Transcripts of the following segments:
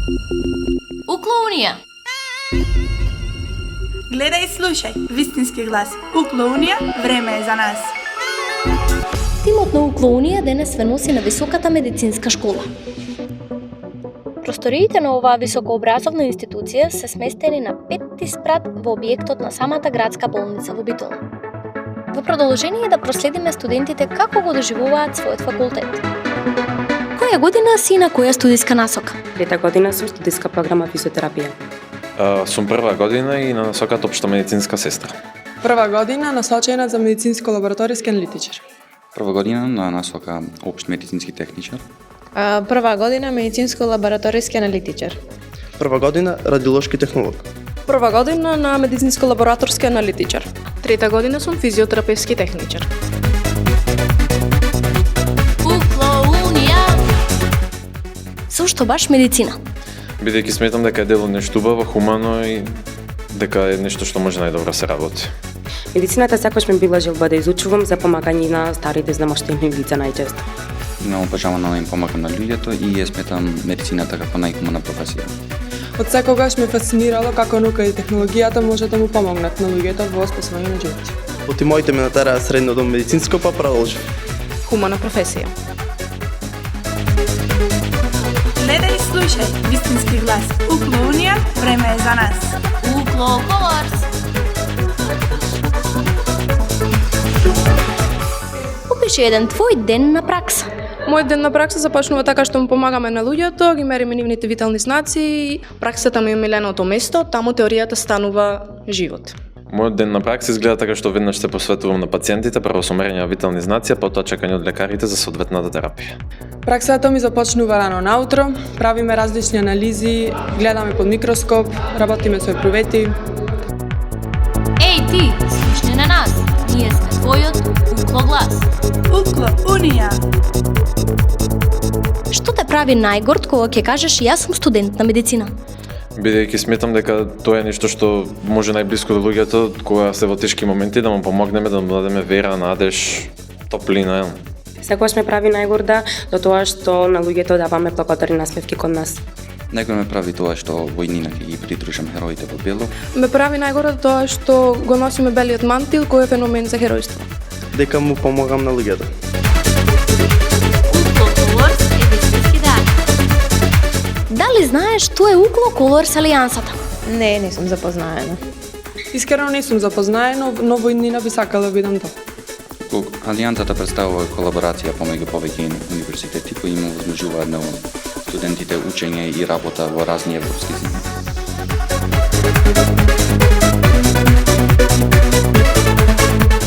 Укло-унија. Гледај и слушај, вистински глас. Укло-унија, време е за нас. Тимот на Укло-унија денес ве носи на високата медицинска школа. Просториите на оваа високообразовна институција се сместени на 5 спрат во објектот на самата градска болница во Битола. Во продолжение да проследиме студентите како го доживуваат својот факултет. Која година си на која студиска насока? Трета година сум студиска програма физиотерапија. Сум прва година и на насоката општа медицинска сестра. Прва година насочена за медицинско-лабораториски аналитичар. Прва година на насока општ медицински техничар. Прва година медицинско-лабораториски аналитичар. Прва година радиолошки технолог. Прва година на медицинско-лабораторски аналитичар. Трета година сум физиотерапевски техничар. Укло-унија. Зошто баш медицина? Бидејќи сметам дека е дел од нешто убаво, хумано и дека е нешто што може најдобро се работи. Медицината секогаш ми била желба да изучувам за помагање на старите знамоштени лица најчесто. Имам опажавано да им помагам на луѓето и ја сметам медицината како најхумана професија. Од секогаш ме фасцинирало како наука и технологијата може да му помогнат на луѓето во спасување на животи. Оти моите ме натера средно до медицинско, па продолжив. Хумана професија. Гледај и слушај, вистински глас. Укло-унија, време е за нас. Укло-колорс. Опиши еден твој ден на пракса. Мојот ден на пракса започнува така што му помагаме на луѓето, ги мериме нивните витални знаци. Праксата ми е миленото место, таму теоријата станува живот. Мојот ден на пракса изгледа така што веднаш се посветувам на пациентите, прво со мерење на витални знаци, а потоа чекање од лекарите за соодветната терапија. Праксата ми започнува рано наутро, правиме различни анализи, гледаме под микроскоп, работиме со епровети. Еј ти, слушни на нас, ние сме твојот Укло-глас. Укло-унија. Што те прави најгорд кога ќе кажеш јас сум студент на медицина? Бидејќи сметам дека тоа е нешто што може најблиску до луѓето кога се во тешки моменти да му помогнеме, да му дадеме вера, надеж, топлина. Секогаш ме прави најгорда до тоа што на луѓето даваме благодарни насмевки кон нас. Најгор ме прави тоа што во иднина ќе ги придружам хероите во бело. Ме прави најгорда тоа што го носиме белиот мантил, кој е феномен за херојство. Дека му помогам на луѓето. Укло-колорс е вистински дар. Дали знаеш што е Укло-колорс алијансата? Не сум запознаена. Искрено не сум запознаена, но во иднина би сакала да видам тоа. Алијансата представува колаборација помеѓу повеќе универзитети кои им овозможуваат на студентите учење и работа во разни европски земји.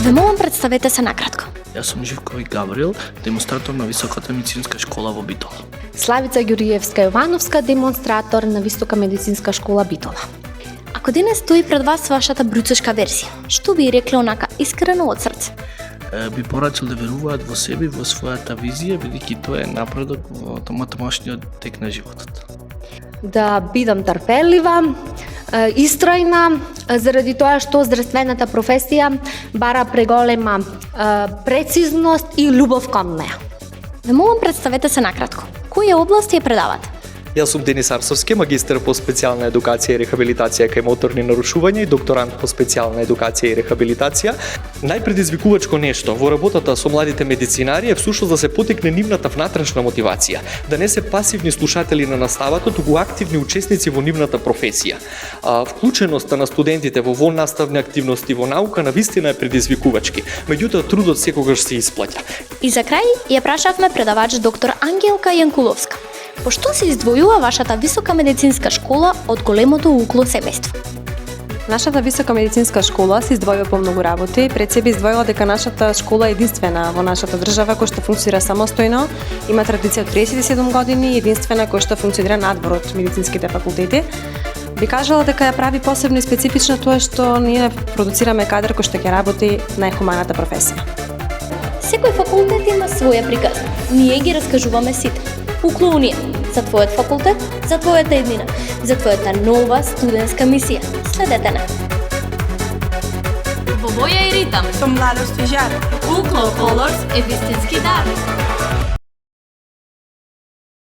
Ве молам, представете се накратко. Јас сум Живкови Габриел, демонстратор на Високата медицинска школа во Битола. Славица Ѓуриевска-Јовановска, демонстратор на Висока медицинска школа Битола. Ако денес стои пред вас вашата бруцешка версија, што би рекле онака искрено од срце? Би порачал да веруваат во себе и во својата визија, бидејќи тоа е напредок во тамошниот тек на животот. Да бидам трпелива, истројна, заради тоа што здравствената професија бара преголема прецизност и љубов кон неа. Ве молам, представете се накратко. Која области ја предавате? Јас сум Денис Арсовски, магистар по специјална едукација и рехабилитација кај моторни нарушувања и докторант по специјална едукација и рехабилитација. Најпредизвикувачко нешто во работата со младите медицинари е всушност да се потекне нивната внатрешна мотивација, да не се пасивни слушатели на наставата, туку активни учесници во нивната професија. Вклученоста на студентите во воннаставни активности во наука навистина е предизвикувачки, меѓутоа трудот секогаш се исплаќа. И за крај ја прашавме предавач доктор Ангелка Јанкуловска. По што се издвојува вашата висока медицинска школа од големото Укло семејство? Нашата висока медицинска школа се издвојува по многу работи. Пред себе издвојува дека нашата школа е единствена во нашата држава која што функционира самостојно, има традиција од 37 години, единствена која што функционира надвор од медицинските факултети. Би кажала дека ја прави посебно и специфична тоа што ние продуцираме кадар кој што ќе работи најхуманата професија. Секој факултет има своја приказна. Ние ги раскажуваме сите. Укло-унија, за твојот факултет, за твојата еднина, за твојата нова студентска мисија. Следете на. Во боја и ритам, со младост и жар. Укло-колорс е вистински дар.